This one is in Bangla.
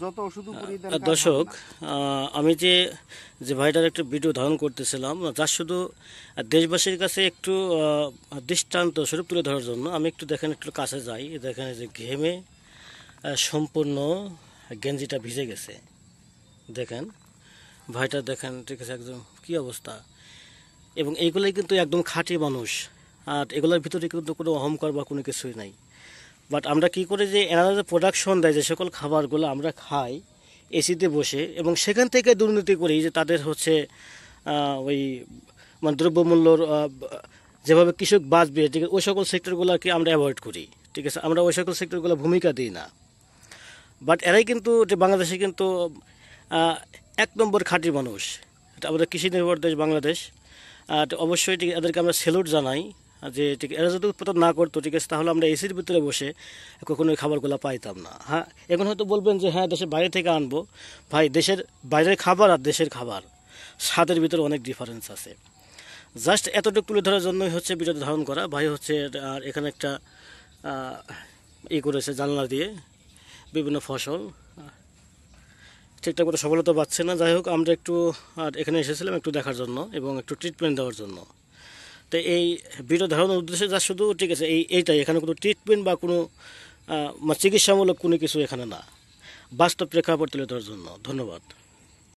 যত ওষুধ উপরই দেন দর্শক, আমি যে যে ভাইটার একটা ভিডিও ধারণ করতেছিলাম, যার শুধু দেশবাসীর কাছে একটু দৃষ্টান্ত স্বরূপ তুলে ধরার জন্য আমি একটু দেখেন, একটু কাছে যাই। দেখেন যে ঘেমে সম্পূর্ণ গেঞ্জিটা ভিজে গেছে। দেখেন ভাইটা, দেখেন, ঠিক আছে, একদম কী অবস্থা। এবং এইগুলোই কিন্তু একদম খাঁটি মানুষ, আর এগুলোর ভিতরে কিন্তু কোনো অহংকার বা কোনো কিছুই নাই। বাট আমরা কি করি যে এনারা যে প্রোডাকশন দেয়, যে সকল খাবারগুলো আমরা খাই এসিতে বসে, এবং সেখান থেকে দুর্নীতি করি যে তাদের হচ্ছে ওই মানে দ্রব্যমূল্যর যেভাবে কৃষক বাঁচবে, ঠিক আছে, ওই সকল সেক্টরগুলোকে আমরা অ্যাভয়েড করি। ঠিক আছে, আমরা ওই সকল সেক্টরগুলো ভূমিকা দিই না। বাট এরাই কিন্তু বাংলাদেশে কিন্তু এক নম্বর খাঁটি মানুষ। এটা আমাদের কৃষি নির্ভর দেশ বাংলাদেশ। অবশ্যই ঠিক এদেরকে আমরা স্যালুট জানাই যে ঠিক এরা যদি উৎপাদন না করতো, ঠিক আছে, তাহলে আমরা এসির ভিতরে বসে কখনো এই খাবারগুলো পাইতাম না। হ্যাঁ, এখন হয়তো বলবেন যে হ্যাঁ, দেশের বাইরে থেকে আনবো। ভাই, দেশের বাইরের খাবার আর দেশের খাবার স্বাদের ভিতরে অনেক ডিফারেন্স আছে। জাস্ট এতটুকু তুলে ধরার জন্যই হচ্ছে ভিডিওটা ধারণ করা। ভাই হচ্ছে আর এখানে একটা করেছে জানলা দিয়ে বিভিন্ন ফসল, ঠিকঠাক মতো সফলতা পাচ্ছে না। যাই হোক, আমরা একটু আর এখানে এসেছিলাম একটু দেখার জন্য এবং একটু ট্রিটমেন্ট দেওয়ার জন্য। তো এই ভিডিও ধারণের উদ্দেশ্যে যা শুধু, ঠিক আছে, এইটাই, এখানে কোনো ট্রিটমেন্ট বা কোনো চিকিৎসামূলক কোনো কিছু এখানে না, বাস্তব প্রেক্ষাপট তুলে ধরার জন্য। ধন্যবাদ।